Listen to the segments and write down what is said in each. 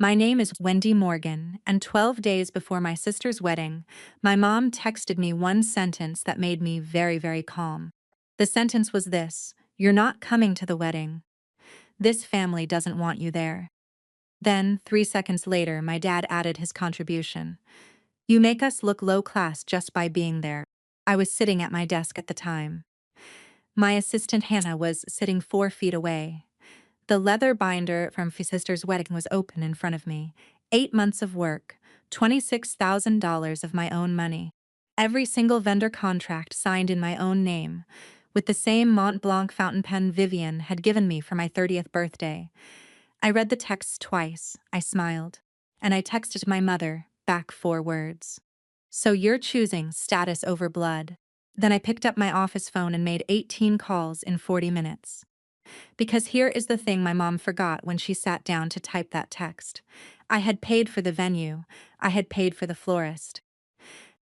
My name is Wendy Morgan, and 12 days before my sister's wedding, my mom texted me one sentence that made me very, very calm. The sentence was this: "You're not coming to the wedding. This family doesn't want you there." Then, 3 seconds later, my dad added his contribution. "You make us look low class just by being there." I was sitting at my desk at the time. My assistant Hannah was sitting 4 feet away. The leather binder from my sister's wedding was open in front of me. 8 months of work, $26,000 of my own money. Every single vendor contract signed in my own name, with the same Mont Blanc fountain pen Vivian had given me for my 30th birthday. I read the text twice, I smiled, and I texted my mother back 4 words. "So you're choosing status over blood." Then I picked up my office phone and made 18 calls in 40 minutes. Because here is the thing my mom forgot when she sat down to type that text. I had paid for the venue. I had paid for the florist.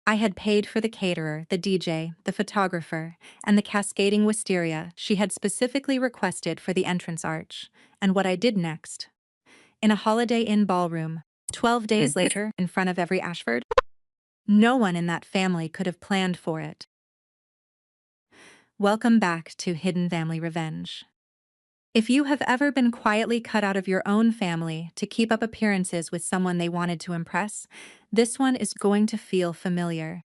I had paid for the caterer, the DJ, the photographer, and the cascading wisteria she had specifically requested for the entrance arch. And what I did next? In a Holiday Inn ballroom, 12 days later, in front of every Ashford? No one in that family could have planned for it. Welcome back to Hidden Family Revenge. If you have ever been quietly cut out of your own family to keep up appearances with someone they wanted to impress, this one is going to feel familiar.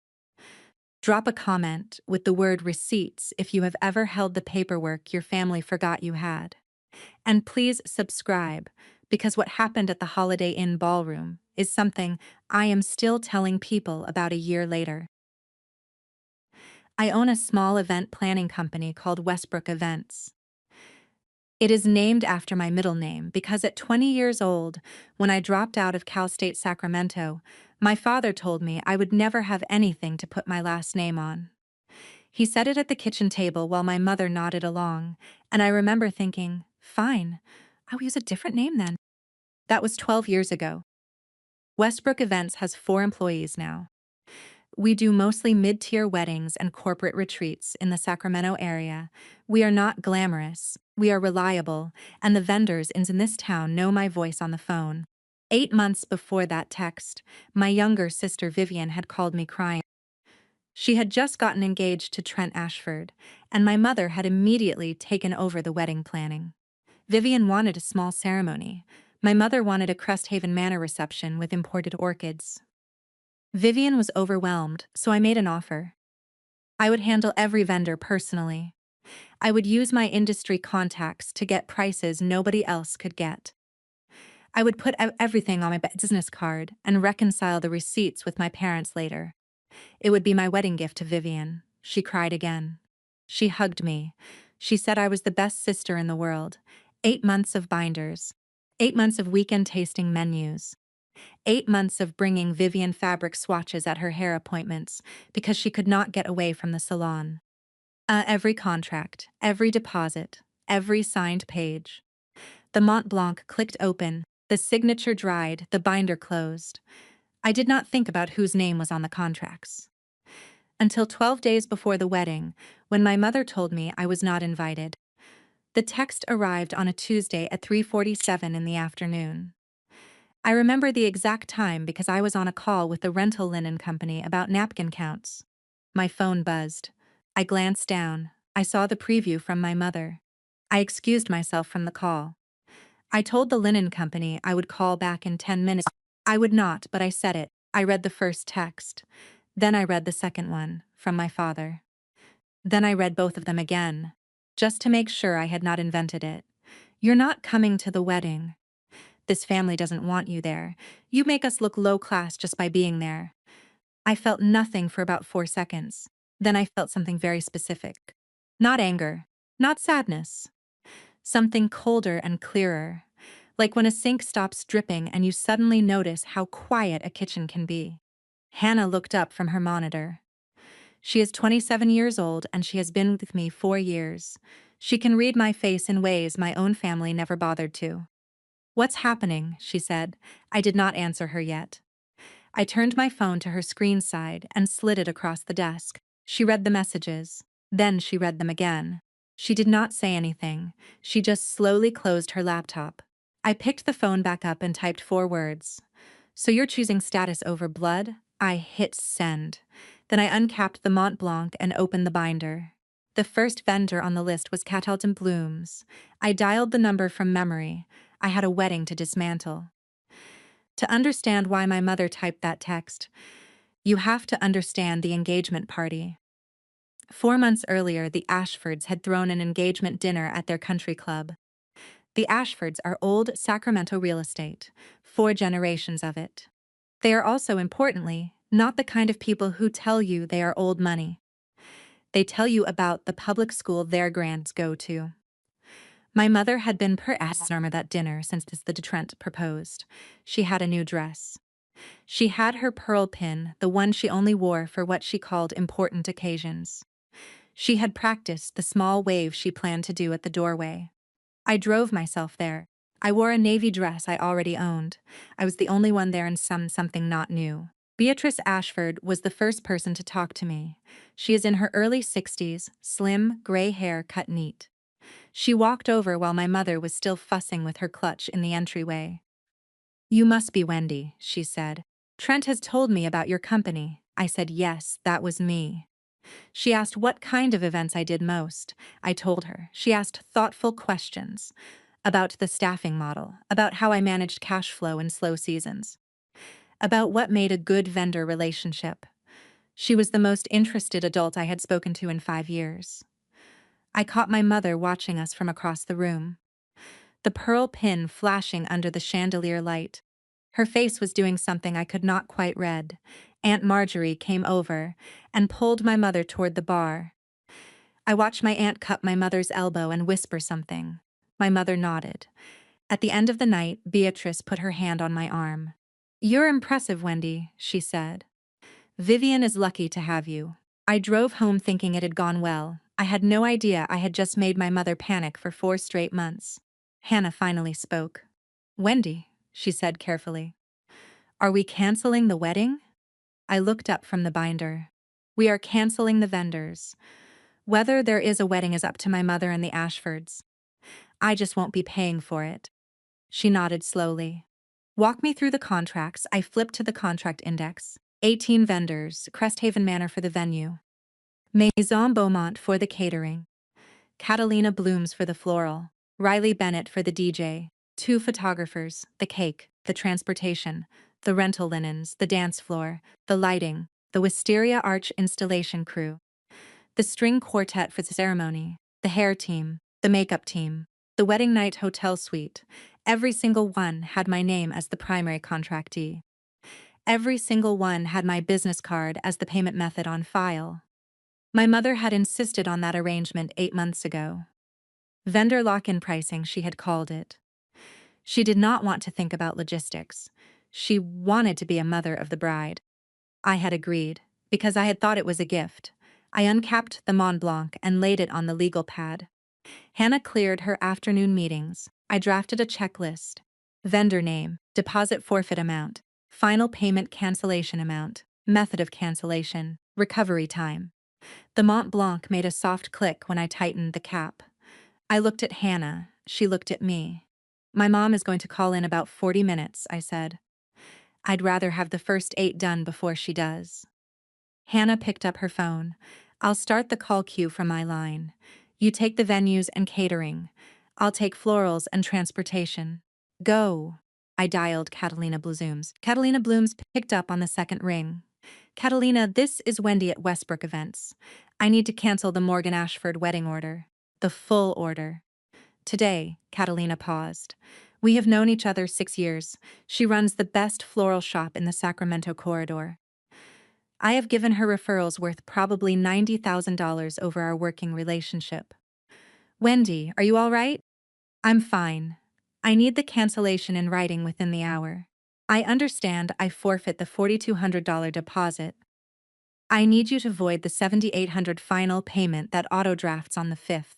Drop a comment with the word receipts if you have ever held the paperwork your family forgot you had. And please subscribe, because what happened at the Holiday Inn ballroom is something I am still telling people about a year later. I own a small event planning company called Westbrook Events. It is named after my middle name because at 20 years old, when I dropped out of Cal State Sacramento, my father told me I would never have anything to put my last name on. He said it at the kitchen table while my mother nodded along, and I remember thinking, fine, I'll use a different name then. That was 12 years ago. Westbrook Events has 4 employees now. We do mostly mid-tier weddings and corporate retreats in the Sacramento area. We are not glamorous, we are reliable, and the vendors in this town know my voice on the phone. 8 months before that text, my younger sister Vivian had called me crying. She had just gotten engaged to Trent Ashford, and my mother had immediately taken over the wedding planning. Vivian wanted a small ceremony. My mother wanted a Cresthaven Manor reception with imported orchids. Vivian was overwhelmed, so I made an offer. I would handle every vendor personally. I would use my industry contacts to get prices nobody else could get. I would put everything on my business card and reconcile the receipts with my parents later. It would be my wedding gift to Vivian. She cried again. She hugged me. She said I was the best sister in the world. 8 months of binders. 8 months of weekend tasting menus. 8 months of bringing Vivian fabric swatches at her hair appointments because she could not get away from the salon. Every contract, every deposit, every signed page. The Mont Blanc clicked open, the signature dried, the binder closed. I did not think about whose name was on the contracts. Until 12 days before the wedding, when my mother told me I was not invited. The text arrived on a Tuesday at 3:47 in the afternoon. I remember the exact time because I was on a call with the rental linen company about napkin counts. My phone buzzed. I glanced down. I saw the preview from my mother. I excused myself from the call. I told the linen company I would call back in 10 minutes. I would not, but I said it. I read the first text. Then I read the second one, from my father. Then I read both of them again, just to make sure I had not invented it. "You're not coming to the wedding. This family doesn't want you there. You make us look low class just by being there." I felt nothing for about 4 seconds. Then I felt something very specific. Not anger, not sadness. Something colder and clearer. Like when a sink stops dripping and you suddenly notice how quiet a kitchen can be. Hannah looked up from her monitor. She is 27 years old and she has been with me 4 years. She can read my face in ways my own family never bothered to. "What's happening?" she said. I did not answer her yet. I turned my phone to her screen side and slid it across the desk. She read the messages. Then she read them again. She did not say anything. She just slowly closed her laptop. I picked the phone back up and typed 4 words. So you're choosing status over blood? I hit send. Then I uncapped the Mont Blanc and opened the binder. The first vendor on the list was Catalton Blooms. I dialed the number from memory. I had a wedding to dismantle. To understand why my mother typed that text, you have to understand the engagement party. 4 months earlier, the Ashfords had thrown an engagement dinner at their country club. The Ashfords are old Sacramento real estate, 4 generations of it. They are also, importantly, not the kind of people who tell you they are old money. They tell you about the public school their grands go to. My mother had been per norm at that dinner since the Trent proposed. She had a new dress. She had her pearl pin, the one she only wore for what she called important occasions. She had practiced the small wave she planned to do at the doorway. I drove myself there. I wore a navy dress I already owned. I was the only one there in something not new. Beatrice Ashford was the first person to talk to me. She is in her early 60s, slim, gray hair cut neat. She walked over while my mother was still fussing with her clutch in the entryway. "You must be Wendy," she said. "Trent has told me about your company." I said yes, that was me. She asked what kind of events I did most. I told her. She asked thoughtful questions about the staffing model, about how I managed cash flow in slow seasons, about what made a good vendor relationship. She was the most interested adult I had spoken to in 5 years. I caught my mother watching us from across the room, the pearl pin flashing under the chandelier light. Her face was doing something I could not quite read. Aunt Marjorie came over and pulled my mother toward the bar. I watched my aunt cup my mother's elbow and whisper something. My mother nodded. At the end of the night, Beatrice put her hand on my arm. "You're impressive, Wendy," she said. "Vivian is lucky to have you." I drove home thinking it had gone well. I had no idea I had just made my mother panic for 4 straight months. Hannah finally spoke. "Wendy," she said carefully, "are we canceling the wedding?" I looked up from the binder. "We are canceling the vendors. Whether there is a wedding is up to my mother and the Ashfords. I just won't be paying for it." She nodded slowly. "Walk me through the contracts." I flipped to the contract index. 18 vendors, Cresthaven Manor for the venue, Maison Beaumont for the catering, Catalina Blooms for the floral, Riley Bennett for the DJ, 2 photographers, the cake, the transportation, the rental linens, the dance floor, the lighting, the wisteria arch installation crew, the string quartet for the ceremony, the hair team, the makeup team, the wedding night hotel suite. Every single one had my name as the primary contractee. Every single one had my business card as the payment method on file. My mother had insisted on that arrangement 8 months ago. Vendor lock-in pricing, she had called it. She did not want to think about logistics. She wanted to be a mother of the bride. I had agreed, because I had thought it was a gift. I uncapped the Mont Blanc and laid it on the legal pad. Hannah cleared her afternoon meetings. I drafted a checklist. Vendor name, deposit forfeit amount, final payment cancellation amount, method of cancellation, recovery time. The Mont Blanc made a soft click when I tightened the cap. I looked at Hannah. She looked at me. "My mom is going to call in about 40 minutes, I said. "I'd rather have the first 8 done before she does." Hannah picked up her phone. "I'll start the call queue from my line. You take the venues and catering. I'll take florals and transportation. Go." I dialed Catalina Blooms. Catalina Blooms picked up on the second ring. "Catalina, this is Wendy at Westbrook Events. I need to cancel the Morgan Ashford wedding order. The full order." "Today," Catalina paused. "We have known each other 6 years. She runs the best floral shop in the Sacramento corridor. I have given her referrals worth probably $90,000 over our working relationship." "Wendy, are you all right?" "I'm fine. I need the cancellation in writing within the hour. I understand I forfeit the $4,200 deposit. I need you to void the $7,800 final payment that auto-drafts on the 5th.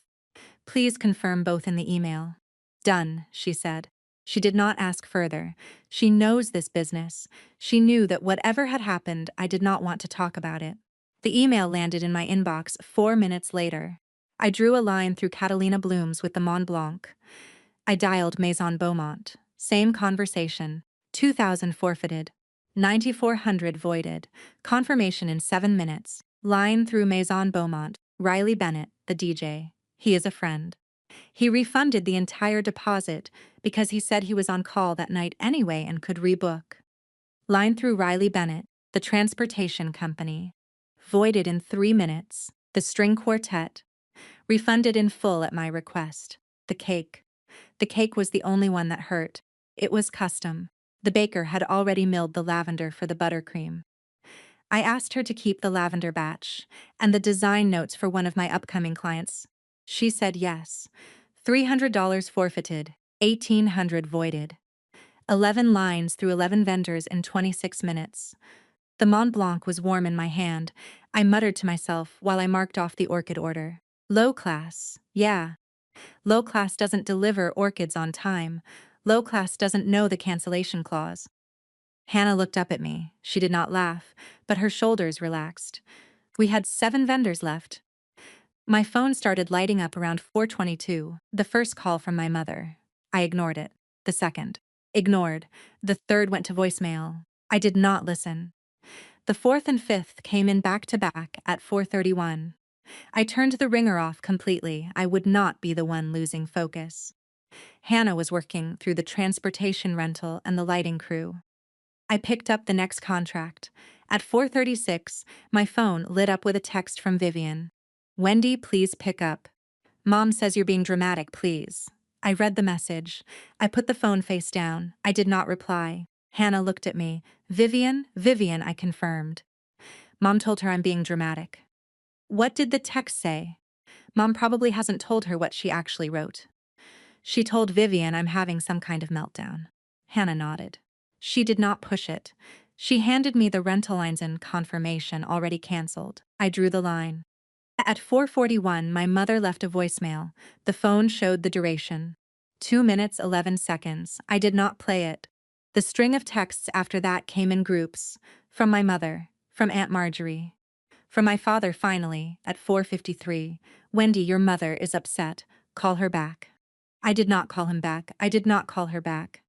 Please confirm both in the email." "Done," she said. She did not ask further. She knows this business. She knew that whatever had happened, I did not want to talk about it. The email landed in my inbox 4 minutes later. I drew a line through Catalina Blooms with the Mont Blanc. I dialed Maison Beaumont. Same conversation. 2,000 forfeited. 9,400 voided. Confirmation in 7 minutes. Line through Maison Beaumont. Riley Bennett, the DJ. He is a friend. He refunded the entire deposit because he said he was on call that night anyway and could rebook. Line through Riley Bennett, the transportation company. Voided in 3 minutes. The string quartet. Refunded in full at my request. The cake. The cake was the only one that hurt. It was custom. The baker had already milled the lavender for the buttercream. I asked her to keep the lavender batch and the design notes for one of my upcoming clients. She said yes. $300 forfeited, $1,800 voided. 11 lines through 11 vendors in 26 minutes. The Mont Blanc was warm in my hand. I muttered to myself while I marked off the orchid order. Low class, yeah. Low class doesn't deliver orchids on time. Low class doesn't know the cancellation clause. Hannah looked up at me. She did not laugh, but her shoulders relaxed. We had 7 vendors left. My phone started lighting up around 4:22, the first call from my mother. I ignored it. The second. Ignored. The third went to voicemail. I did not listen. The fourth and fifth came in back to back at 4:31. I turned the ringer off completely. I would not be the one losing focus. Hannah was working through the transportation rental and the lighting crew. I picked up the next contract. At 4:36, my phone lit up with a text from Vivian. Wendy, please pick up. Mom says you're being dramatic, please. I read the message. I put the phone face down. I did not reply. Hannah looked at me. Vivian, I confirmed. Mom told her I'm being dramatic. What did the text say? Mom probably hasn't told her what she actually wrote. She told Vivian I'm having some kind of meltdown. Hannah nodded. She did not push it. She handed me the rental lines and confirmation already canceled. I drew the line. At 4:41, my mother left a voicemail. The phone showed the duration. 2 minutes, 11 seconds. I did not play it. The string of texts after that came in groups. From my mother. From Aunt Marjorie. From my father finally, at 4:53. Wendy, your mother is upset. Call her back. I did not call him back. I did not call her back.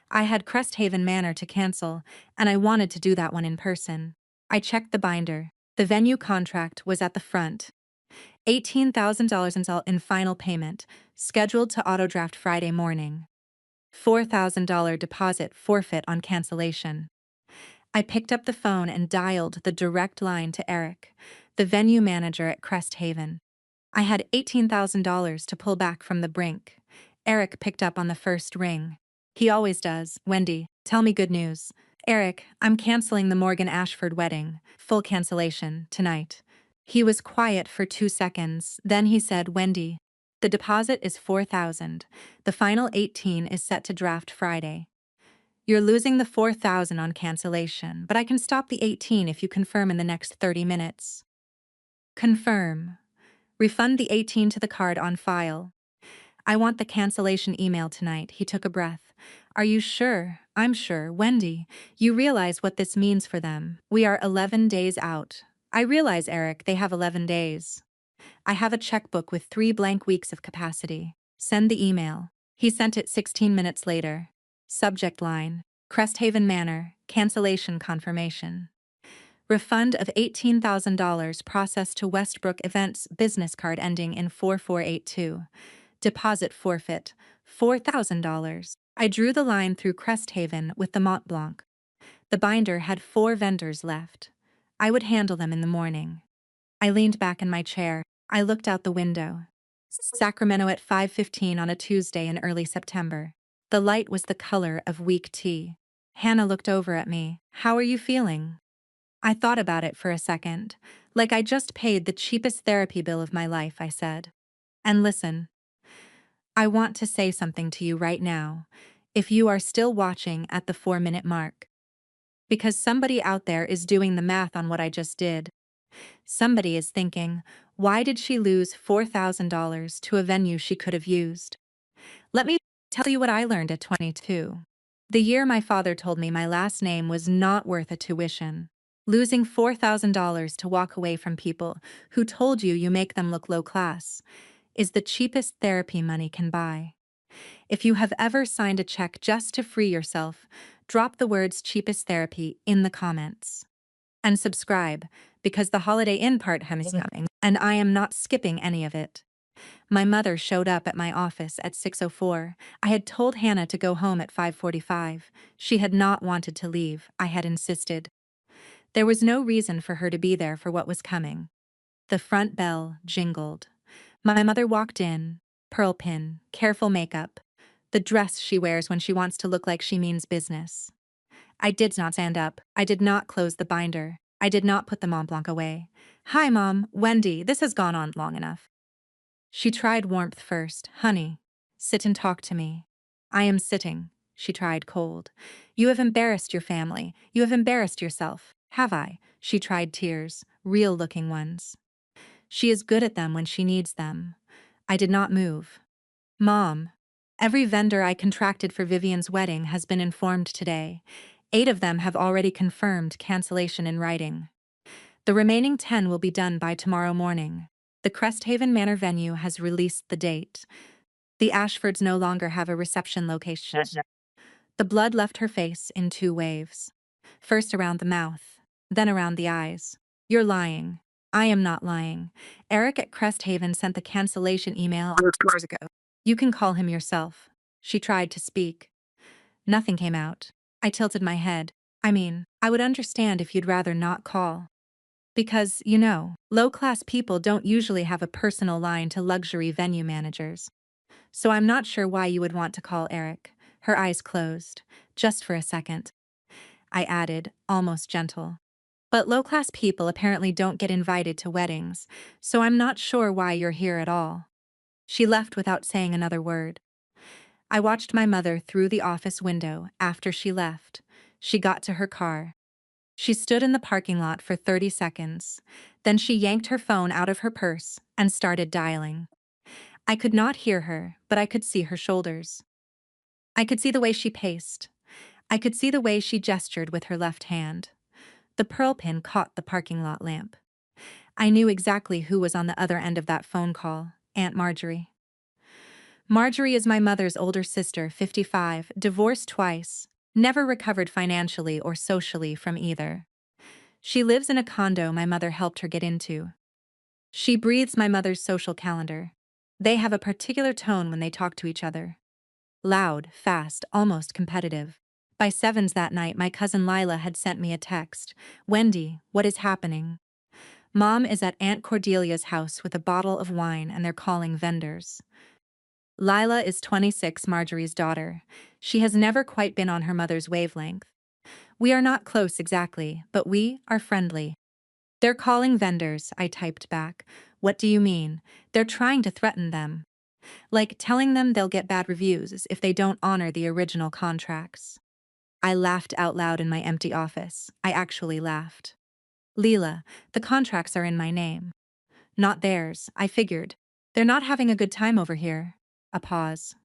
I had Cresthaven Manor to cancel, and I wanted to do that one in person. I checked the binder. The venue contract was at the front. $18,000 in final payment, scheduled to autodraft Friday morning. $4,000 deposit forfeit on cancellation. I picked up the phone and dialed the direct line to Eric, the venue manager at Cresthaven. I had $18,000 to pull back from the brink. Eric picked up on the first ring. He always does. Wendy, tell me good news. Eric, I'm canceling the Morgan Ashford wedding, full cancellation, tonight. He was quiet for 2 seconds, then he said, Wendy, the deposit is $4,000. The final 18 is set to draft Friday. You're losing the $4,000 on cancellation, but I can stop the 18 if you confirm in the next 30 minutes. Confirm. Refund the 18 to the card on file. I want the cancellation email tonight. He took a breath. Are you sure? I'm sure. Wendy, you realize what this means for them. We are 11 days out. I realize, Eric, they have 11 days. I have a checkbook with 3 blank weeks of capacity. Send the email. He sent it 16 minutes later. Subject line, Cresthaven Manor, cancellation confirmation. Refund of $18,000 processed to Westbrook Events business card ending in 4482. Deposit forfeit, $4,000. I drew the line through Cresthaven with the Mont Blanc. The binder had 4 vendors left. I would handle them in the morning. I leaned back in my chair. I looked out the window. Sacramento at 5:15 on a Tuesday in early September. The light was the color of weak tea. Hannah looked over at me. How are you feeling? I thought about it for a second. Like I just paid the cheapest therapy bill of my life, I said. And listen. I want to say something to you right now, if you are still watching at the 4-minute mark. Because somebody out there is doing the math on what I just did. Somebody is thinking, why did she lose $4,000 to a venue she could have used? Let me tell you what I learned at 22. The year my father told me my last name was not worth a tuition. Losing $4,000 to walk away from people who told you you make them look low class is the cheapest therapy money can buy. If you have ever signed a check just to free yourself, drop the words cheapest therapy in the comments. And subscribe, because the Holiday Inn part is coming, and I am not skipping any of it. My mother showed up at my office at 6:04. I had told Hannah to go home at 5:45. She had not wanted to leave. I had insisted. There was no reason for her to be there for what was coming. The front bell jingled. My mother walked in, pearl pin, careful makeup, the dress she wears when she wants to look like she means business. I did not stand up. I did not close the binder. I did not put the Mont Blanc away. Hi, Mom. Wendy, this has gone on long enough. She tried warmth first. Honey, sit and talk to me. I am sitting, she tried cold. You have embarrassed your family. You have embarrassed yourself. Have I? She tried tears, real-looking ones. She is good at them when she needs them. I did not move. Mom, every vendor I contracted for Vivian's wedding has been informed today. 8 of them have already confirmed cancellation in writing. The remaining 10 will be done by tomorrow morning. The Cresthaven Manor venue has released the date. The Ashfords no longer have a reception location. The blood left her face in 2 waves. First around the mouth, then around the eyes. You're lying. I am not lying. Eric at Cresthaven sent the cancellation email hours ago. You can call him yourself. She tried to speak. Nothing came out. I tilted my head. I would understand if you'd rather not call. Because, low-class people don't usually have a personal line to luxury venue managers. So I'm not sure why you would want to call Eric. Her eyes closed, just for a second. I added, almost gentle. But low-class people apparently don't get invited to weddings, so I'm not sure why you're here at all. She left without saying another word. I watched my mother through the office window after she left. She got to her car. She stood in the parking lot for 30 seconds. Then she yanked her phone out of her purse and started dialing. I could not hear her, but I could see her shoulders. I could see the way she paced. I could see the way she gestured with her left hand. The pearl pin caught the parking lot lamp. I knew exactly who was on the other end of that phone call. Aunt Marjorie. Marjorie is my mother's older sister, 55, divorced twice, never recovered financially or socially from either. She lives in a condo my mother helped her get into. She breathes my mother's social calendar. They have a particular tone when they talk to each other. Loud, fast, almost competitive. By 7s that night, my cousin Lila had sent me a text. Wendy, what is happening? Mom is at Aunt Cordelia's house with a bottle of wine and they're calling vendors. Lila is 26, Marjorie's daughter. She has never quite been on her mother's wavelength. We are not close exactly, but we are friendly. They're calling vendors, I typed back. What do you mean? They're trying to threaten them. Like telling them they'll get bad reviews if they don't honor the original contracts. I laughed out loud in my empty office. I actually laughed. Leela, the contracts are in my name. Not theirs, I figured. They're not having a good time over here. A pause.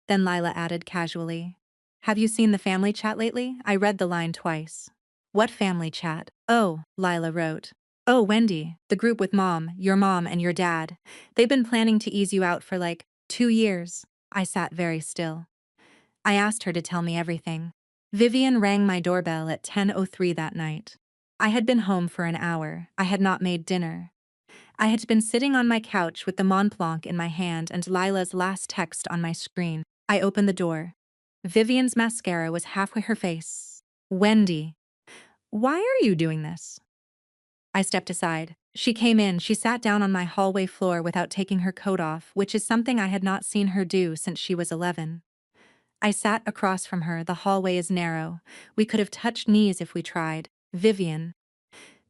Then Lila added casually. Have you seen the family chat lately? I read the line twice. What family chat? Oh, Lila wrote. Oh, Wendy, the group with Mom, your mom, and your dad. They've been planning to ease you out for like 2 years. I sat very still. I asked her to tell me everything. Vivian rang my doorbell at 10:03 that night. I had been home for an hour. I had not made dinner. I had been sitting on my couch with the Mont Blanc in my hand and Lila's last text on my screen. I opened the door. Vivian's mascara was halfway her face. Wendy, why are you doing this? I stepped aside. She came in. She sat down on my hallway floor without taking her coat off, which is something I had not seen her do since she was 11. I sat across from her. The hallway is narrow. We could have touched knees if we tried. Vivian.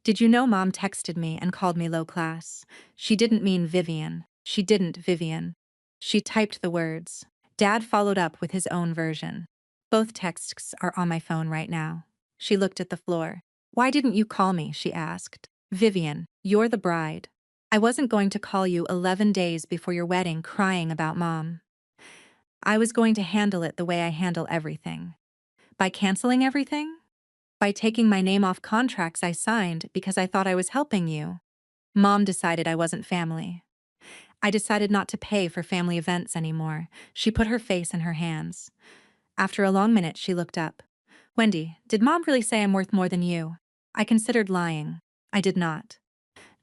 Did you know Mom texted me and called me low class? She didn't mean Vivian. She didn't Vivian. She typed the words. Dad followed up with his own version. Both texts are on my phone right now. She looked at the floor. Why didn't you call me? She asked. Vivian, you're the bride. I wasn't going to call you 11 days before your wedding crying about Mom. I was going to handle it the way I handle everything. By canceling everything? By taking my name off contracts I signed because I thought I was helping you. Mom decided I wasn't family. I decided not to pay for family events anymore. She put her face in her hands. After a long minute, she looked up. Wendy, did Mom really say I'm worth more than you? I considered lying. I did not.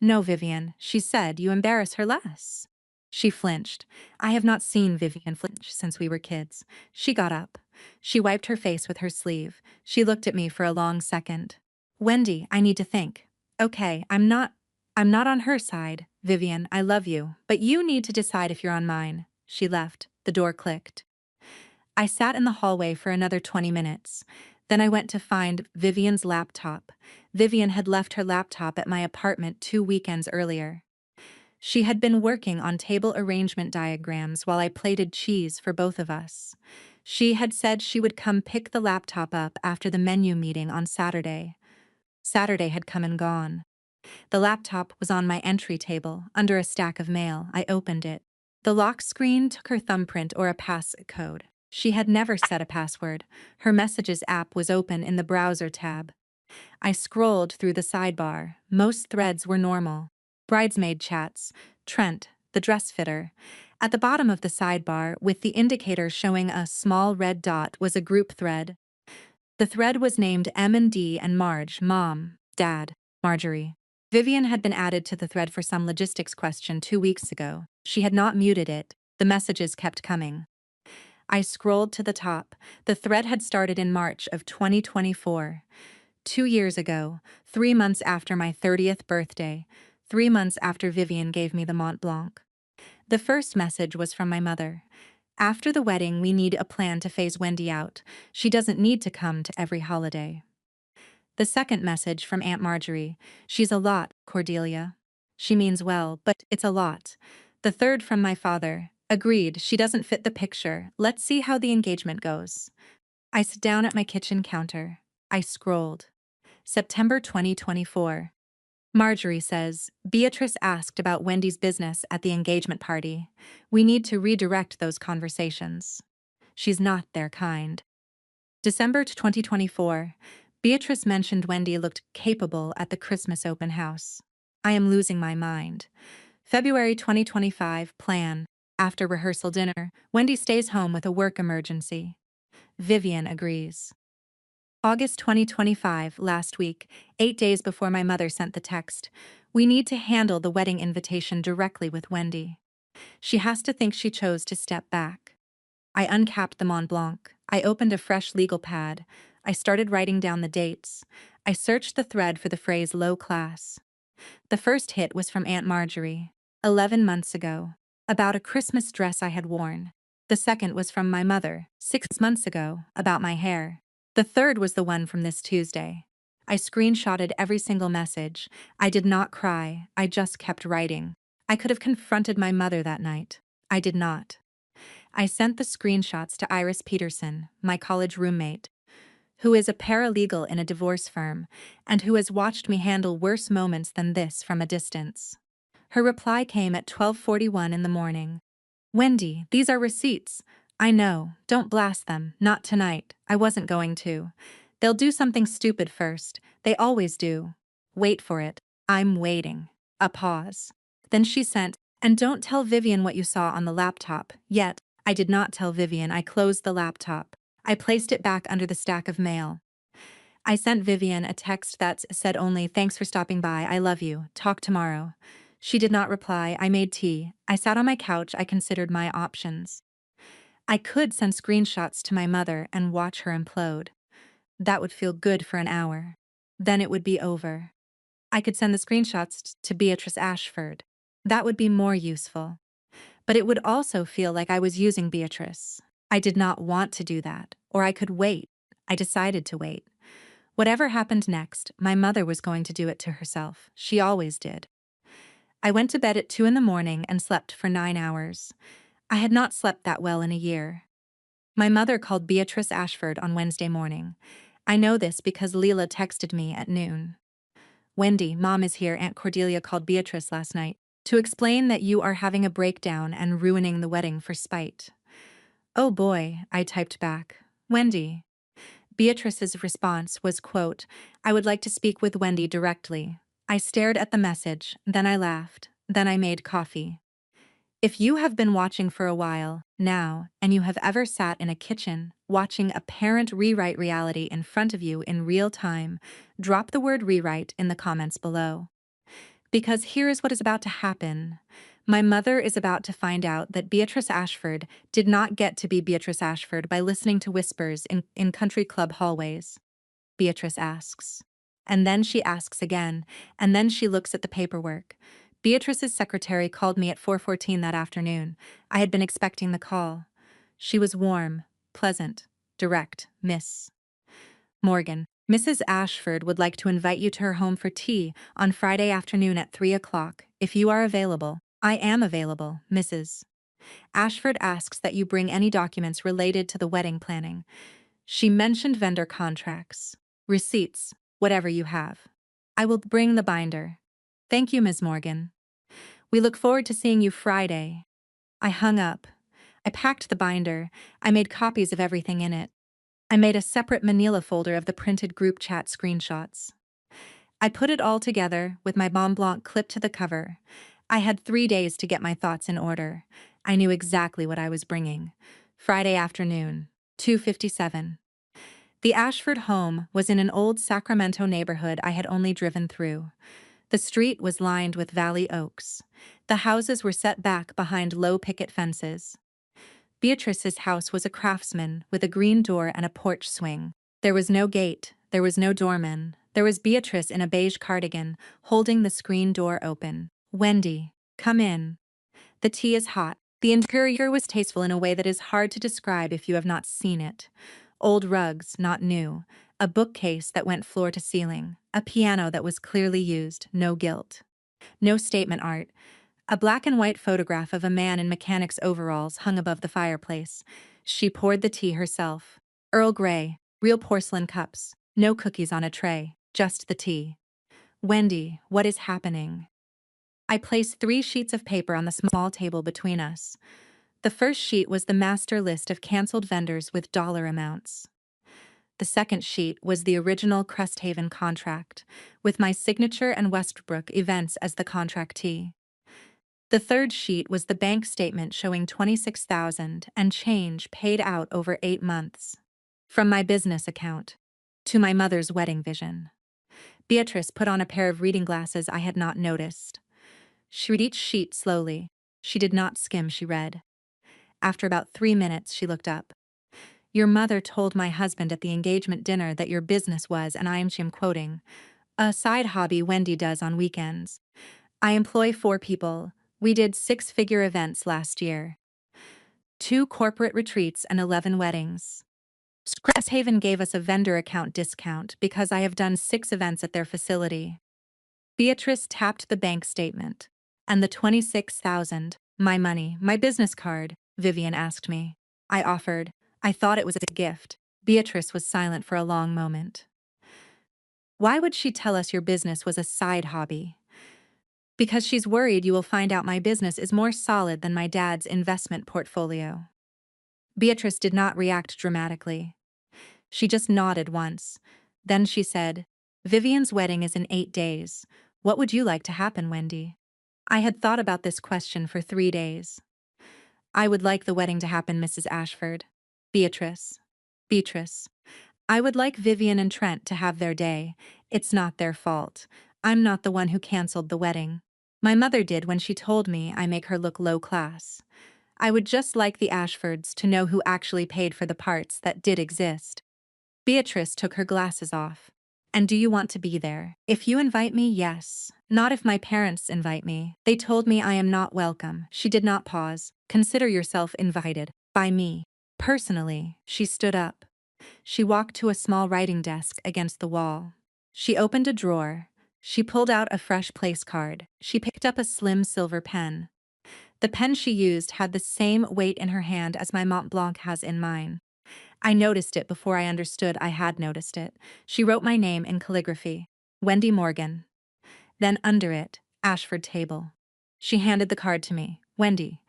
No, Vivian, she said you embarrass her less. She flinched. I have not seen Vivian flinch since we were kids. She got up. She wiped her face with her sleeve. She looked at me for a long second. Wendy, I need to think. Okay, I'm not on her side. Vivian, I love you, but you need to decide if you're on mine. She left. The door clicked. I sat in the hallway for another 20 minutes. Then I went to find Vivian's laptop. Vivian had left her laptop at my apartment 2 weekends earlier. She had been working on table arrangement diagrams while I plated cheese for both of us. She had said she would come pick the laptop up after the menu meeting on Saturday. Saturday had come and gone. The laptop was on my entry table, under a stack of mail. I opened it. The lock screen took her thumbprint or a passcode. She had never set a password. Her Messages app was open in the browser tab. I scrolled through the sidebar. Most threads were normal. Bridesmaid chats, Trent, the dress fitter. At the bottom of the sidebar, with the indicator showing a small red dot, was a group thread. The thread was named M&D and Marge, Mom, Dad, Marjorie. Vivian had been added to the thread for some logistics question 2 weeks ago. She had not muted it. The messages kept coming. I scrolled to the top. The thread had started in March of 2024. 2 years ago, 3 months after my 30th birthday, 3 months after Vivian gave me the Mont Blanc. The first message was from my mother. After the wedding, we need a plan to phase Wendy out. She doesn't need to come to every holiday. The second message from Aunt Marjorie. She's a lot, Cordelia. She means well, but it's a lot. The third from my father. Agreed, she doesn't fit the picture. Let's see how the engagement goes. I sat down at my kitchen counter. I scrolled. September 2024. Marjorie says, Beatrice asked about Wendy's business at the engagement party. We need to redirect those conversations. She's not their kind. December 2024. Beatrice mentioned Wendy looked capable at the Christmas open house. I am losing my mind. February 2025. Plan. After rehearsal dinner, Wendy stays home with a work emergency. Vivian agrees. August 2025, last week, 8 days before my mother sent the text. We need to handle the wedding invitation directly with Wendy. She has to think she chose to step back. I uncapped the Mont Blanc. I opened a fresh legal pad. I started writing down the dates. I searched the thread for the phrase low class. The first hit was from Aunt Marjorie, 11 months ago, about a Christmas dress I had worn. The second was from my mother, 6 months ago, about my hair. The third was the one from this Tuesday. I screenshotted every single message. I did not cry. I just kept writing. I could have confronted my mother that night. I did not. I sent the screenshots to Iris Peterson, my college roommate, who is a paralegal in a divorce firm and who has watched me handle worse moments than this from a distance. Her reply came at 12:41 in the morning. Wendy, these are receipts. I know, don't blast them, not tonight. I wasn't going to. They'll do something stupid first. They always do. Wait for it. I'm waiting. A pause. Then she sent, and don't tell Vivian what you saw on the laptop. Yet, I did not tell Vivian. I closed the laptop. I placed it back under the stack of mail. I sent Vivian a text that said only, thanks for stopping by, I love you, talk tomorrow. She did not reply. I made tea. I sat on my couch. I considered my options. I could send screenshots to my mother and watch her implode. That would feel good for an hour. Then it would be over. I could send the screenshots to Beatrice Ashford. That would be more useful. But it would also feel like I was using Beatrice. I did not want to do that, or I could wait. I decided to wait. Whatever happened next, my mother was going to do it to herself. She always did. I went to bed at 2 in the morning and slept for 9 hours. I had not slept that well in a year. My mother called Beatrice Ashford on Wednesday morning. I know this because Leela texted me at noon. Wendy, Mom is here. Aunt Cordelia called Beatrice last night to explain that you are having a breakdown and ruining the wedding for spite. Oh boy, I typed back. Wendy. Beatrice's response was, quote, I would like to speak with Wendy directly. I stared at the message, then I laughed, then I made coffee. If you have been watching for a while now and you have ever sat in a kitchen watching a parent rewrite reality in front of you in real time, drop the word rewrite in the comments below. Because here is what is about to happen. My mother is about to find out that Beatrice Ashford did not get to be Beatrice Ashford by listening to whispers in country club hallways. Beatrice asks. And then she asks again, and then she looks at the paperwork. Beatrice's secretary called me at 4:14 that afternoon. I had been expecting the call. She was warm, pleasant, direct, Miss Morgan. Mrs. Ashford would like to invite you to her home for tea on Friday afternoon at 3 o'clock, if you are available. I am available, Mrs. Ashford asks that you bring any documents related to the wedding planning. She mentioned vendor contracts, receipts, whatever you have. I will bring the binder. Thank you, Ms. Morgan. We look forward to seeing you Friday. I hung up. I packed the binder. I made copies of everything in it. I made a separate manila folder of the printed group chat screenshots. I put it all together with my Mont Blanc clipped to the cover. I had 3 days to get my thoughts in order. I knew exactly what I was bringing. Friday afternoon, 2:57. The Ashford home was in an old Sacramento neighborhood I had only driven through. The street was lined with valley oaks. The houses were set back behind low picket fences. Beatrice's house was a craftsman with a green door and a porch swing. There was no gate, there was no doorman. There was Beatrice in a beige cardigan, holding the screen door open. Wendy, come in. The tea is hot. The interior was tasteful in a way that is hard to describe if you have not seen it. Old rugs, not new. A bookcase that went floor to ceiling. A piano that was clearly used, no gilt. No statement art. A black and white photograph of a man in mechanic's overalls hung above the fireplace. She poured the tea herself. Earl Grey, real porcelain cups, no cookies on a tray, just the tea. Wendy, what is happening? I placed 3 sheets of paper on the small table between us. The first sheet was the master list of canceled vendors with dollar amounts. The second sheet was the original Cresthaven contract, with my signature and Westbrook Events as the contractee. The third sheet was the bank statement showing $26,000 and change paid out over 8 months. From my business account to my mother's wedding vision. Beatrice put on a pair of reading glasses I had not noticed. She read each sheet slowly. She did not skim, she read. After about 3 minutes, she looked up. Your mother told my husband at the engagement dinner that your business was, and I'm quoting, a side hobby Wendy does on weekends. I employ 4 people. We did 6-figure events last year. 2 corporate retreats and 11 weddings. Cresthaven gave us a vendor account discount because I have done 6 events at their facility. Beatrice tapped the bank statement. And the 26,000, my money, my business card, Vivian asked me. I offered. I thought it was a gift. Beatrice was silent for a long moment. Why would she tell us your business was a side hobby? Because she's worried you will find out my business is more solid than my dad's investment portfolio. Beatrice did not react dramatically. She just nodded once. Then she said, Vivian's wedding is in 8 days. What would you like to happen, Wendy? I had thought about this question for 3 days. I would like the wedding to happen, Mrs. Ashford. Beatrice. Beatrice. I would like Vivian and Trent to have their day. It's not their fault. I'm not the one who canceled the wedding. My mother did when she told me I make her look low class. I would just like the Ashfords to know who actually paid for the parts that did exist. Beatrice took her glasses off. And do you want to be there? If you invite me, yes. Not if my parents invite me. They told me I am not welcome. She did not pause. Consider yourself invited. By me. Personally, she stood up. She walked to a small writing desk against the wall. She opened a drawer. She pulled out a fresh place card. She picked up a slim silver pen. The pen she used had the same weight in her hand as my Mont Blanc has in mine. I noticed it before I understood I had noticed it. She wrote my name in calligraphy. Wendy Morgan. Then under it, Ashford Table. She handed the card to me. Wendy,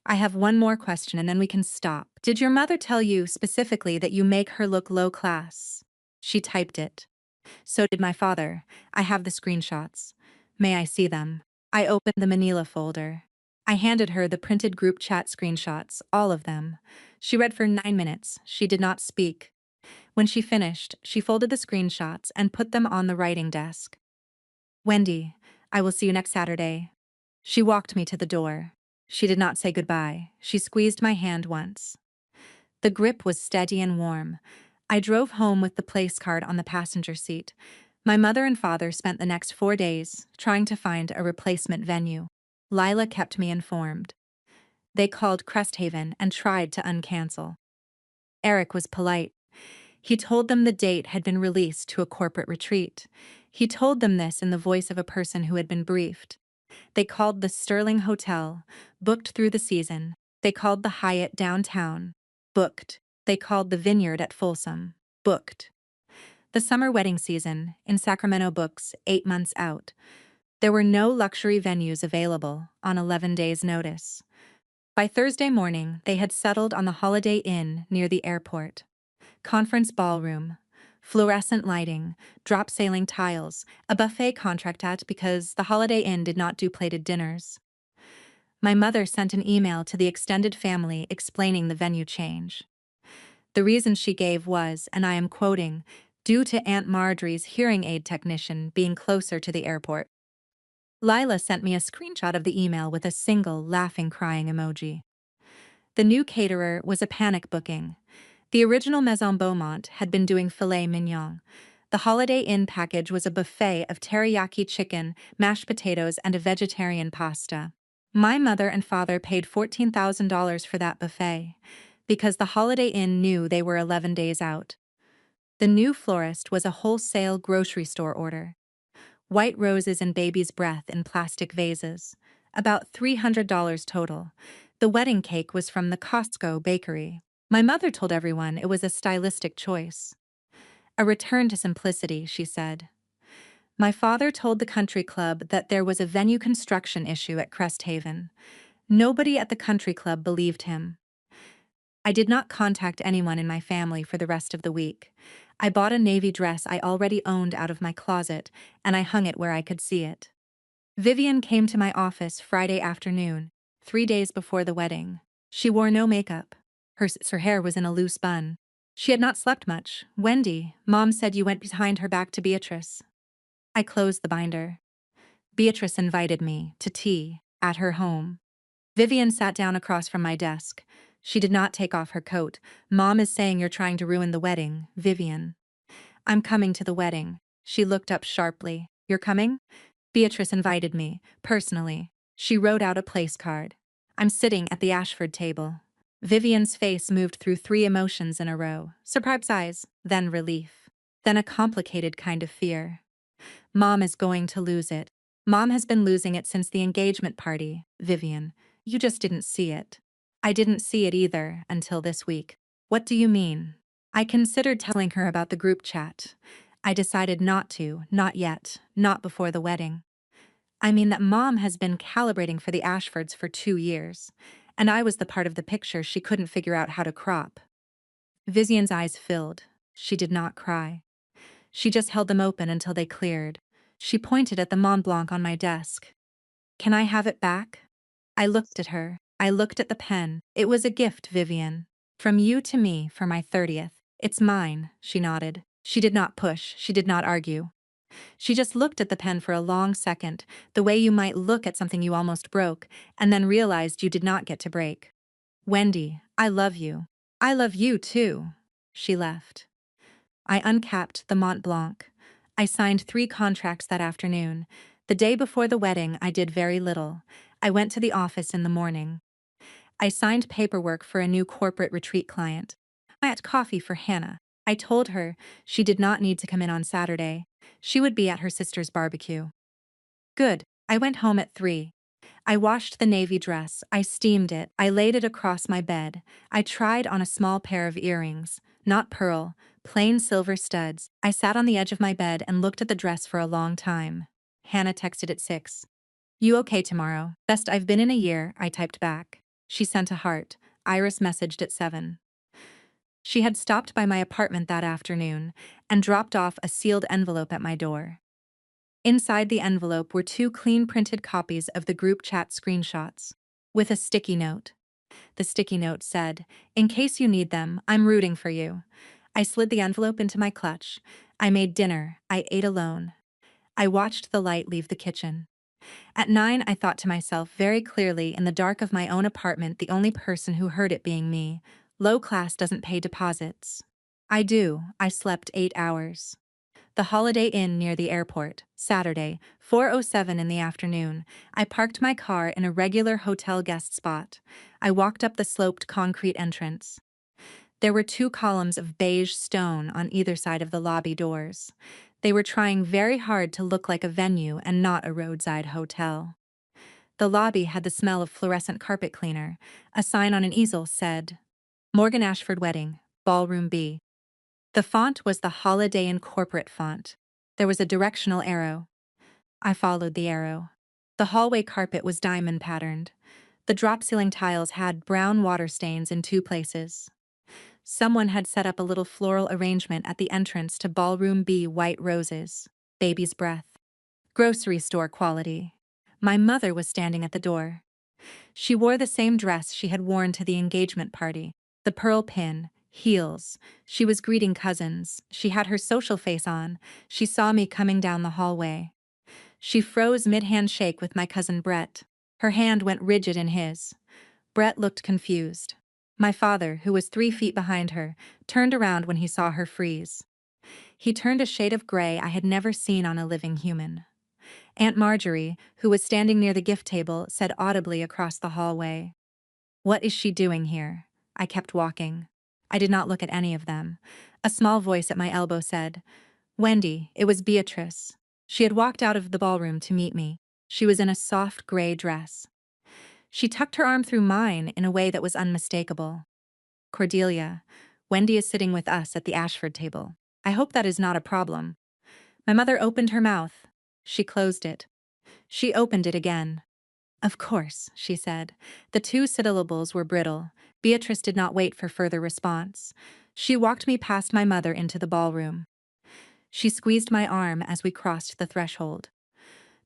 I have one more question and then we can stop. Did your mother tell you specifically that you make her look low class? She typed it. So did my father. I have the screenshots. May I see them? I opened the manila folder. I handed her the printed group chat screenshots, all of them. She read for 9 minutes. She did not speak. When she finished, she folded the screenshots and put them on the writing desk. Wendy, I will see you next Saturday. She walked me to the door. She did not say goodbye. She squeezed my hand once. The grip was steady and warm. I drove home with the place card on the passenger seat. My mother and father spent the next 4 days trying to find a replacement venue. Lila kept me informed. They called Cresthaven and tried to uncancel. Eric was polite. He told them the date had been released to a corporate retreat. He told them this in the voice of a person who had been briefed. They called the Sterling Hotel, booked through the season. They called the Hyatt downtown, booked. They called the Vineyard at Folsom, booked. The summer wedding season in Sacramento books 8 months out. There were no luxury venues available on 11 days' notice. By Thursday morning, they had settled on the Holiday Inn near the airport. Conference ballroom, fluorescent lighting, drop-sailing tiles, a buffet contract at because the Holiday Inn did not do plated dinners. My mother sent an email to the extended family explaining the venue change. The reason she gave was, and I am quoting, due to Aunt Marjorie's hearing aid technician being closer to the airport. Lila sent me a screenshot of the email with a single laughing crying emoji. The new caterer was a panic booking. The original Maison Beaumont had been doing filet mignon. The Holiday Inn package was a buffet of teriyaki chicken, mashed potatoes, and a vegetarian pasta. My mother and father paid $14,000 for that buffet, because the Holiday Inn knew they were 11 days out. The new florist was a wholesale grocery store order. White roses and baby's breath in plastic vases. About $300 total. The wedding cake was from the Costco bakery. My mother told everyone it was a stylistic choice. A return to simplicity, she said. My father told the country club that there was a venue construction issue at Cresthaven. Nobody at the country club believed him. I did not contact anyone in my family for the rest of the week. I bought a navy dress I already owned out of my closet, and I hung it where I could see it. Vivian came to my office Friday afternoon, 3 days before the wedding. She wore no makeup. Her hair was in a loose bun. She had not slept much. Wendy, Mom said you went behind her back to Beatrice. I closed the binder. Beatrice invited me to tea at her home. Vivian sat down across from my desk. She did not take off her coat. Mom is saying you're trying to ruin the wedding, Vivian. I'm coming to the wedding. She looked up sharply. You're coming? Beatrice invited me, personally. She wrote out a place card. I'm sitting at the Ashford table. Vivian's face moved through 3 emotions in a row. Surprise, then relief. Then a complicated kind of fear. Mom is going to lose it. Mom has been losing it since the engagement party, Vivian. You just didn't see it. I didn't see it either until this week. What do you mean? I considered telling her about the group chat. I decided not to, not yet, not before the wedding. I mean that Mom has been calibrating for the Ashfords for 2 years, and I was the part of the picture she couldn't figure out how to crop. Vivian's eyes filled. She did not cry. She just held them open until they cleared. She pointed at the Mont Blanc on my desk. Can I have it back? I looked at her. I looked at the pen. It was a gift, Vivian. From you to me for my 30th. It's mine, she nodded. She did not push. She did not argue. She just looked at the pen for a long second, the way you might look at something you almost broke, and then realized you did not get to break. Wendy, I love you. I love you too. She left. I uncapped the Mont Blanc. I signed 3 contracts that afternoon. The day before the wedding, I did very little. I went to the office in the morning. I signed paperwork for a new corporate retreat client. I had coffee for Hannah. I told her she did not need to come in on Saturday. She would be at her sister's barbecue. Good. I went home at 3. I washed the navy dress. I steamed it. I laid it across my bed. I tried on a small pair of earrings, not pearl, plain silver studs. I sat on the edge of my bed and looked at the dress for a long time. Hannah texted at 6. You okay tomorrow? Best I've been in a year, I typed back. She sent a heart. Iris messaged at 7. She had stopped by my apartment that afternoon and dropped off a sealed envelope at my door. Inside the envelope were 2 clean printed copies of the group chat screenshots. with a sticky note. The sticky note said, "In case you need them, I'm rooting for you." I slid the envelope into my clutch. I made dinner. I ate alone. I watched the light leave the kitchen. At 9, I thought to myself very clearly in the dark of my own apartment, the only person who heard it being me. Low class doesn't pay deposits. I do. I slept 8 hours. The Holiday Inn near the airport, Saturday, 4:07 in the afternoon. I parked my car in a regular hotel guest spot. I walked up the sloped concrete entrance. There were 2 columns of beige stone on either side of the lobby doors. They were trying very hard to look like a venue and not a roadside hotel. The lobby had the smell of fluorescent carpet cleaner. A sign on an easel said, "Morgan Ashford Wedding, Ballroom B." The font was the Holiday Inn corporate font. There was a directional arrow. I followed the arrow. The hallway carpet was diamond patterned. The drop ceiling tiles had brown water stains in 2 places. Someone had set up a little floral arrangement at the entrance to Ballroom B, white roses, baby's breath. Grocery store quality. My mother was standing at the door. She wore the same dress she had worn to the engagement party, the pearl pin, heels. She was greeting cousins. She had her social face on. She saw me coming down the hallway. She froze mid-handshake with my cousin Brett. Her hand went rigid in his. Brett looked confused. My father, who was 3 feet behind her, turned around when he saw her freeze. He turned a shade of gray I had never seen on a living human. Aunt Marjorie, who was standing near the gift table, said audibly across the hallway, "What is she doing here?" I kept walking. I did not look at any of them. A small voice at my elbow said, "Wendy, it was Beatrice." She had walked out of the ballroom to meet me. She was in a soft gray dress. She tucked her arm through mine in a way that was unmistakable. "Cordelia, Wendy is sitting with us at the Ashford table. I hope that is not a problem." My mother opened her mouth. She closed it. She opened it again. "Of course," she said. The 2 syllables were brittle. Beatrice did not wait for further response. She walked me past my mother into the ballroom. She squeezed my arm as we crossed the threshold.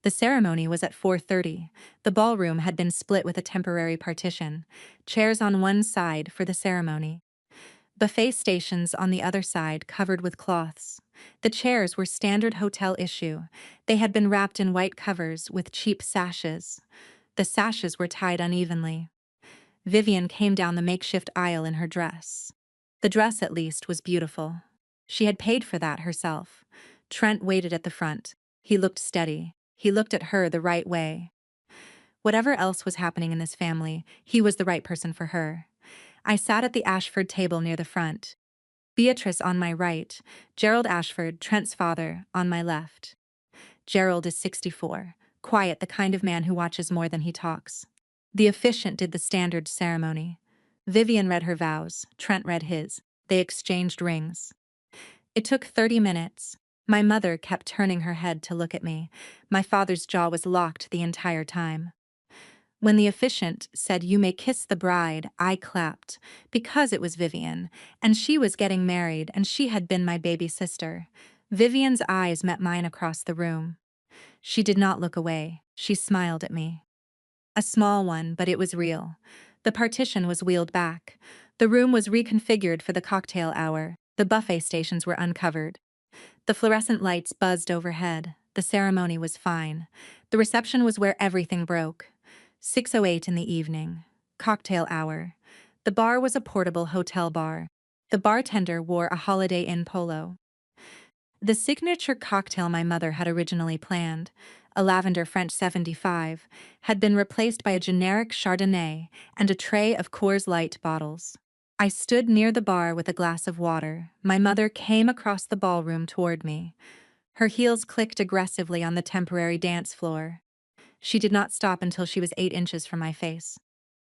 The ceremony was at 4:30. The ballroom had been split with a temporary partition. Chairs on one side for the ceremony. Buffet stations on the other side covered with cloths. The chairs were standard hotel issue. They had been wrapped in white covers with cheap sashes. The sashes were tied unevenly. Vivian came down the makeshift aisle in her dress. The dress, at least, was beautiful. She had paid for that herself. Trent waited at the front. He looked steady. He looked at her the right way. Whatever else was happening in this family, he was the right person for her. I sat at the Ashford table near the front. Beatrice on my right, Gerald Ashford, Trent's father, on my left. Gerald is 64, quiet, the kind of man who watches more than he talks. The officiant did the standard ceremony. Vivian read her vows, Trent read his. They exchanged rings. It took 30 minutes. My mother kept turning her head to look at me. My father's jaw was locked the entire time. When the officiant said, "You may kiss the bride," I clapped, because it was Vivian, and she was getting married, and she had been my baby sister. Vivian's eyes met mine across the room. She did not look away. She smiled at me. A small one, but it was real. The partition was wheeled back. The room was reconfigured for the cocktail hour. The buffet stations were uncovered. The fluorescent lights buzzed overhead. The ceremony was fine. The reception was where everything broke. 6:08 in the evening. Cocktail hour. The bar was a portable hotel bar. The bartender wore a Holiday Inn polo. The signature cocktail my mother had originally planned, a lavender French 75, had been replaced by a generic Chardonnay and a tray of Coors Light bottles. I stood near the bar with a glass of water. My mother came across the ballroom toward me. Her heels clicked aggressively on the temporary dance floor. She did not stop until she was 8 inches from my face.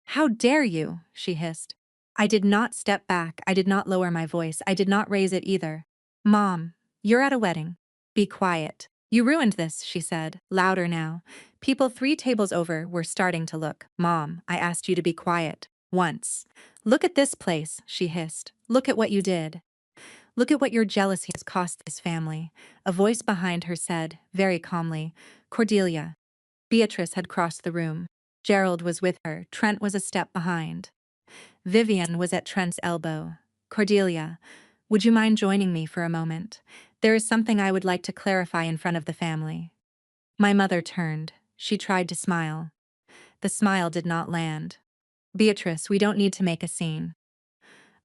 "How dare you?" she hissed. I did not step back. I did not lower my voice. I did not raise it either. "Mom, you're at a wedding. Be quiet." "You ruined this," she said, louder now. People 3 tables over were starting to look. "Mom, I asked you to be quiet. Once." "Look at this place," she hissed. "Look at what you did. Look at what your jealousy has cost this family." A voice behind her said, very calmly, "Cordelia." Beatrice had crossed the room. Gerald was with her. Trent was a step behind. Vivian was at Trent's elbow. Cordelia, would you mind joining me for a moment? There is something I would like to clarify in front of the family. My mother turned. She tried to smile. The smile did not land. Beatrice, we don't need to make a scene.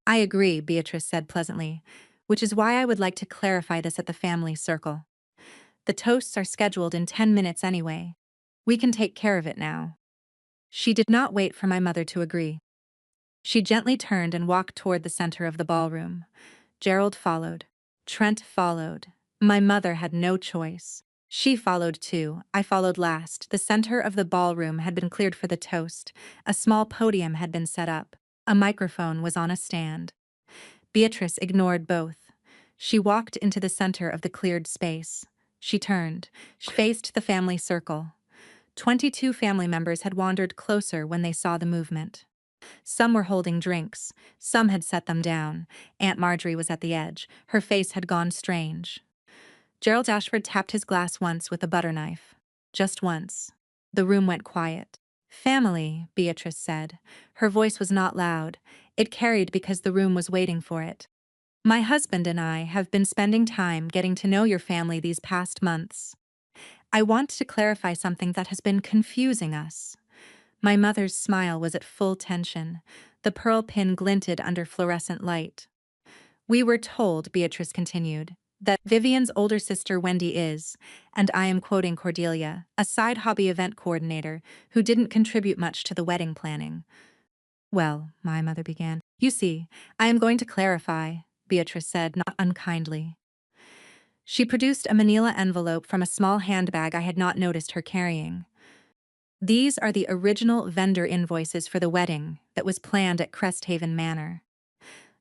I agree, Beatrice said pleasantly, which is why I would like to clarify this at the family circle. The toasts are scheduled in 10 minutes anyway. We can take care of it now. She did not wait for my mother to agree. She gently turned and walked toward the center of the ballroom. Gerald followed. Trent followed. My mother had no choice. She followed too. I followed last. The center of the ballroom had been cleared for the toast. A small podium had been set up. A microphone was on a stand. Beatrice ignored both. She walked into the center of the cleared space. She turned. She faced the family circle. 22 family members had wandered closer when they saw the movement. Some were holding drinks. Some had set them down. Aunt Marjorie was at the edge. Her face had gone strange. Gerald Ashford tapped his glass once with a butter knife. Just once. The room went quiet. Family, Beatrice said. Her voice was not loud. It carried because the room was waiting for it. My husband and I have been spending time getting to know your family these past months. I want to clarify something that has been confusing us. My mother's smile was at full tension. The pearl pin glinted under fluorescent light. We were told, Beatrice continued, that Vivian's older sister Wendy is, and I am quoting Cordelia, a side hobby event coordinator who didn't contribute much to the wedding planning. Well, my mother began. You see, I am going to clarify, Beatrice said, not unkindly. She produced a manila envelope from a small handbag I had not noticed her carrying. These are the original vendor invoices for the wedding that was planned at Cresthaven Manor.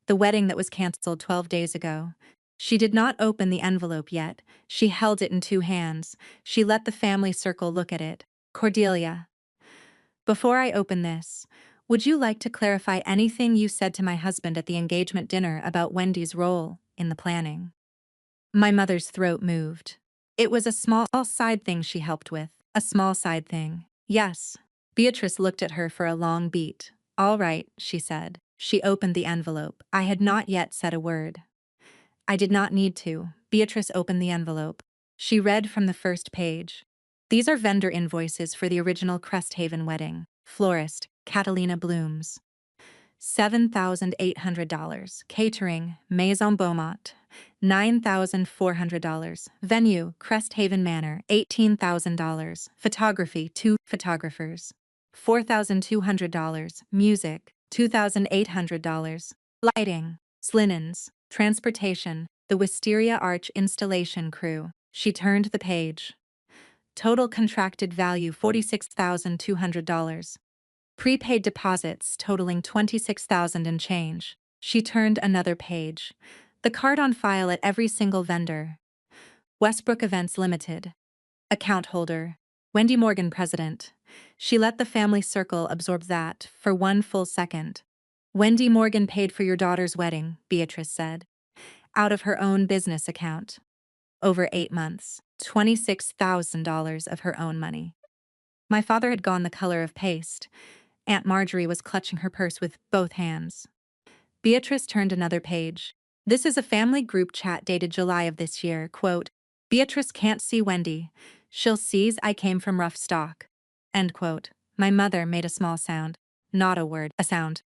The wedding that was canceled 12 days ago. She did not open the envelope yet. She held it in two hands. She let the family circle look at it. Cordelia. Before I open this, would you like to clarify anything you said to my husband at the engagement dinner about Wendy's role in the planning? My mother's throat moved. It was a small side thing she helped with. A small side thing. Yes. Beatrice looked at her for a long beat. All right, she said. She opened the envelope. I had not yet said a word. I did not need to. Beatrice opened the envelope. She read from the first page. These are vendor invoices for the original Cresthaven wedding. Florist, Catalina Blooms. $7,800. Catering, Maison Beaumont. $9,400. Venue, Cresthaven Manor. $18,000. Photography, 2 photographers. $4,200. Music, $2,800. Lighting, Slinens. Transportation, the Wisteria Arch installation crew. She turned the page. Total contracted value $46,200. Prepaid deposits totaling $26,000 and change. She turned another page. The card on file at every single vendor. Westbrook Events Limited. Account holder. Wendy Morgan, president. She let the family circle absorb that for one full second. Wendy Morgan paid for your daughter's wedding, Beatrice said. Out of her own business account. Over 8 months. $26,000 of her own money. My father had gone the color of paste. Aunt Marjorie was clutching her purse with both hands. Beatrice turned another page. This is a family group chat dated July of this year. Quote, Beatrice can't see Wendy. She'll seize I came from rough stock. End quote. My mother made a small sound. Not a word, a sound.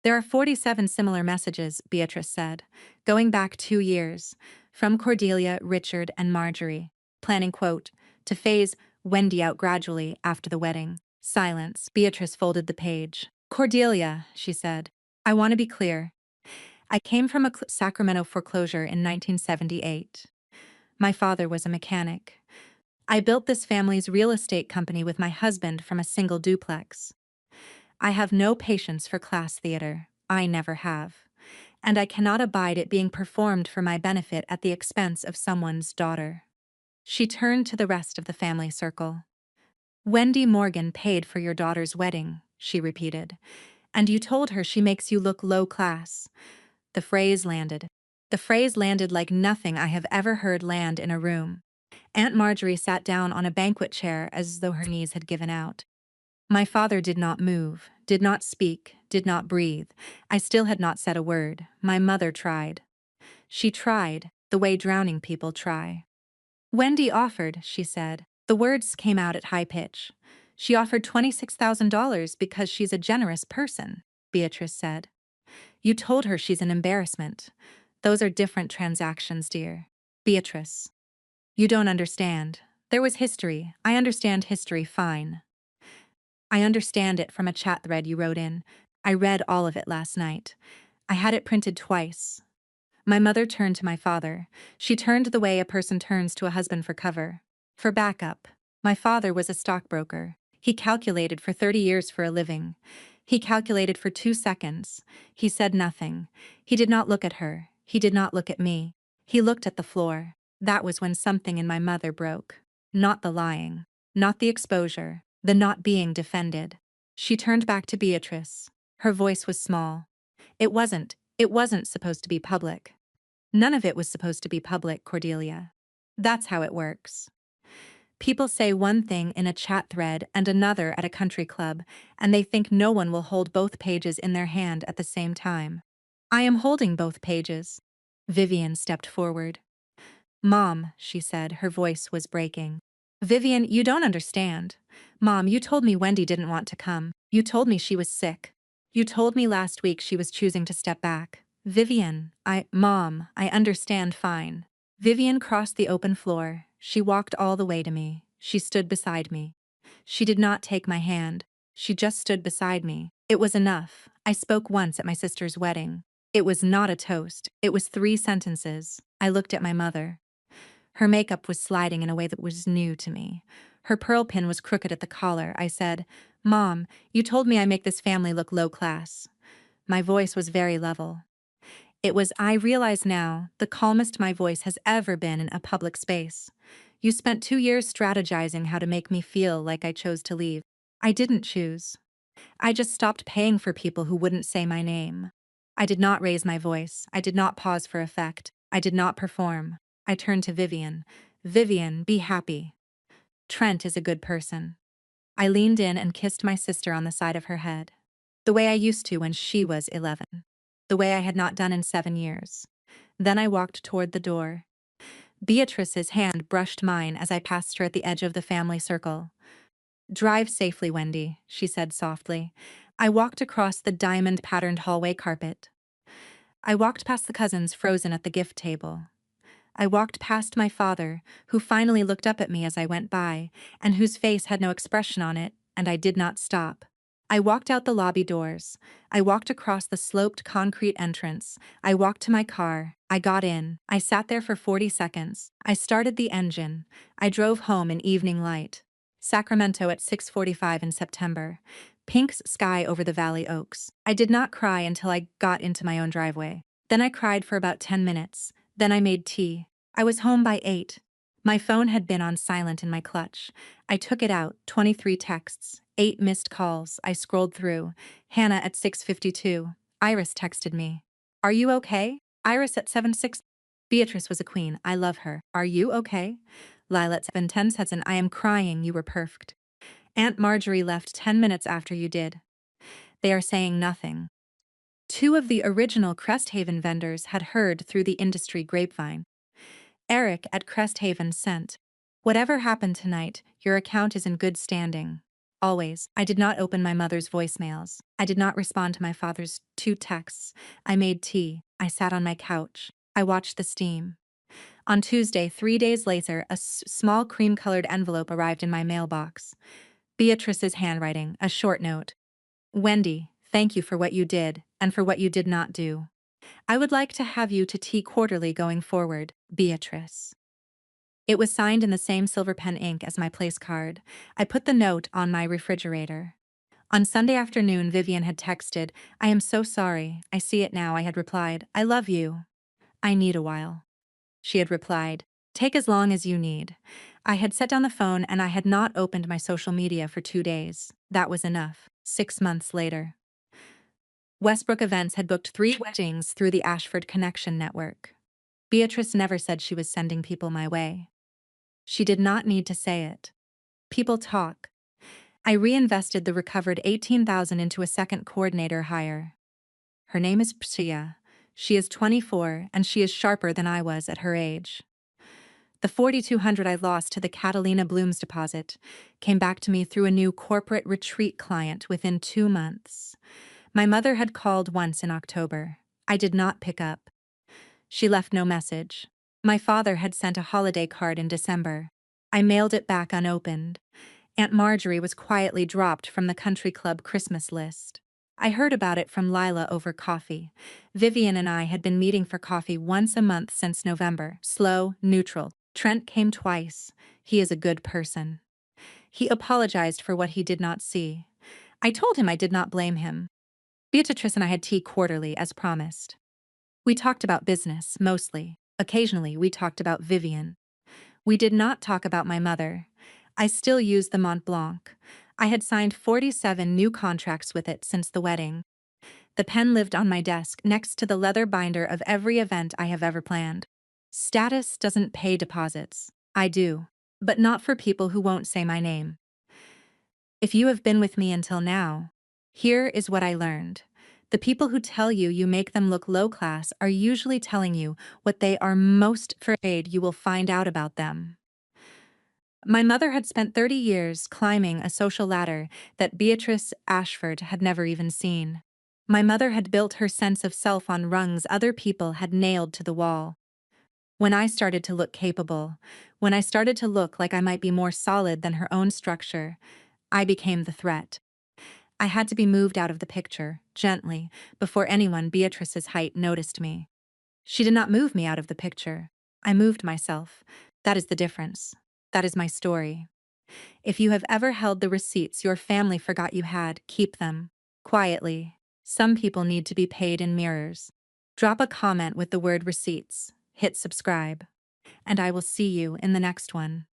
There are 47 similar messages, Beatrice said, going back 2 years, from Cordelia, Richard, and Marjorie, planning, quote, to phase Wendy out gradually after the wedding. Silence. Beatrice folded the page. Cordelia, she said, I want to be clear. I came from a Sacramento foreclosure in 1978. My father was a mechanic. I built this family's real estate company with my husband from a single duplex. I have no patience for class theater. I never have. And I cannot abide it being performed for my benefit at the expense of someone's daughter. She turned to the rest of the family circle. Wendy Morgan paid for your daughter's wedding, she repeated. And you told her she makes you look low class. The phrase landed. The phrase landed like nothing I have ever heard land in a room. Aunt Marjorie sat down on a banquet chair as though her knees had given out. My father did not move, did not speak, did not breathe. I still had not said a word. My mother tried. She tried, the way drowning people try. Wendy offered, she said. The words came out at high pitch. She offered $26,000 because she's a generous person, Beatrice said. You told her she's an embarrassment. Those are different transactions, dear. Beatrice. You don't understand. There was history. I understand history fine. I understand it from a chat thread you wrote in. I read all of it last night. I had it printed twice. My mother turned to my father. She turned the way a person turns to a husband for cover. For backup. My father was a stockbroker. He calculated for 30 years for a living. He calculated for 2 seconds. He said nothing. He did not look at her. He did not look at me. He looked at the floor. That was when something in my mother broke. Not the lying. Not the exposure. The not being defended. She turned back to Beatrice. Her voice was small. It wasn't supposed to be public. None of it was supposed to be public, Cordelia. That's how it works. People say one thing in a chat thread and another at a country club, and they think no one will hold both pages in their hand at the same time. I am holding both pages. Vivian stepped forward. Mom, she said, her voice was breaking. Vivian, you don't understand. Mom, you told me Wendy didn't want to come. You told me she was sick. You told me last week she was choosing to step back. Vivian, Mom, I understand fine. Vivian crossed the open floor. She walked all the way to me. She stood beside me. She did not take my hand. She just stood beside me. It was enough. I spoke once at my sister's wedding. It was not a toast. It was 3 sentences. I looked at my mother. Her makeup was sliding in a way that was new to me. Her pearl pin was crooked at the collar. I said, Mom, you told me I make this family look low class. My voice was very level. I realize now, the calmest my voice has ever been in a public space. You spent 2 years strategizing how to make me feel like I chose to leave. I didn't choose. I just stopped paying for people who wouldn't say my name. I did not raise my voice. I did not pause for effect. I did not perform. I turned to Vivian. Vivian, be happy. Trent is a good person. I leaned in and kissed my sister on the side of her head. The way I used to when she was 11. The way I had not done in 7 years. Then I walked toward the door. Beatrice's hand brushed mine as I passed her at the edge of the family circle. Drive safely, Wendy, she said softly. I walked across the diamond-patterned hallway carpet. I walked past the cousins frozen at the gift table. I walked past my father, who finally looked up at me as I went by, and whose face had no expression on it, and I did not stop. I walked out the lobby doors. I walked across the sloped concrete entrance. I walked to my car. I got in. I sat there for 40 seconds. I started the engine. I drove home in evening light. Sacramento at 6:45 in September. Pink sky over the Valley Oaks. I did not cry until I got into my own driveway. Then I cried for about 10 minutes. Then I made tea. I was home by 8. My phone had been on silent in my clutch. I took it out, 23 texts, 8 missed calls. I scrolled through. Hannah at 6:52. Iris texted me. Are you okay? Iris at 7:06. Beatrice was a queen. I love her. Are you okay? Lila at 7:10 says, and I am crying. You were perfect. Aunt Marjorie left 10 minutes after you did. They are saying nothing. 2 of the original Cresthaven vendors had heard through the industry grapevine. Eric at Cresthaven sent, whatever happened tonight, your account is in good standing. Always. I did not open my mother's voicemails. I did not respond to my father's 2 texts. I made tea. I sat on my couch. I watched the steam. On Tuesday, 3 days later, a small cream-colored envelope arrived in my mailbox. Beatrice's handwriting, a short note. Wendy, thank you for what you did, and for what you did not do. I would like to have you to tea quarterly going forward, Beatrice. It was signed in the same silver pen ink as my place card. I put the note on my refrigerator. On Sunday afternoon, Vivian had texted, I am so sorry. I see it now. I had replied, I love you. I need a while. She had replied, take as long as you need. I had set down the phone and I had not opened my social media for 2 days. That was enough. 6 months later. Westbrook Events had booked 3 weddings through the Ashford Connection Network. Beatrice never said she was sending people my way. She did not need to say it. People talk. I reinvested the recovered 18,000 into a second coordinator hire. Her name is Psia. She is 24 and she is sharper than I was at her age. The 4,200 I lost to the Catalina Blooms deposit came back to me through a new corporate retreat client within 2 months. My mother had called once in October. I did not pick up. She left no message. My father had sent a holiday card in December. I mailed it back unopened. Aunt Marjorie was quietly dropped from the country club Christmas list. I heard about it from Lila over coffee. Vivian and I had been meeting for coffee once a month since November. Slow, neutral. Trent came twice. He is a good person. He apologized for what he did not see. I told him I did not blame him. Beatrice and I had tea quarterly, as promised. We talked about business, mostly. Occasionally, we talked about Vivian. We did not talk about my mother. I still use the Mont Blanc. I had signed 47 new contracts with it since the wedding. The pen lived on my desk next to the leather binder of every event I have ever planned. Status doesn't pay deposits. I do. But not for people who won't say my name. If you have been with me until now, here is what I learned. The people who tell you you make them look low class are usually telling you what they are most afraid you will find out about them. My mother had spent 30 years climbing a social ladder that Beatrice Ashford had never even seen. My mother had built her sense of self on rungs other people had nailed to the wall. When I started to look capable, when I started to look like I might be more solid than her own structure, I became the threat. I had to be moved out of the picture, gently, before anyone Beatrice's height noticed me. She did not move me out of the picture. I moved myself. That is the difference. That is my story. If you have ever held the receipts your family forgot you had, keep them. Quietly. Some people need to be paid in mirrors. Drop a comment with the word receipts. Hit subscribe. And I will see you in the next one.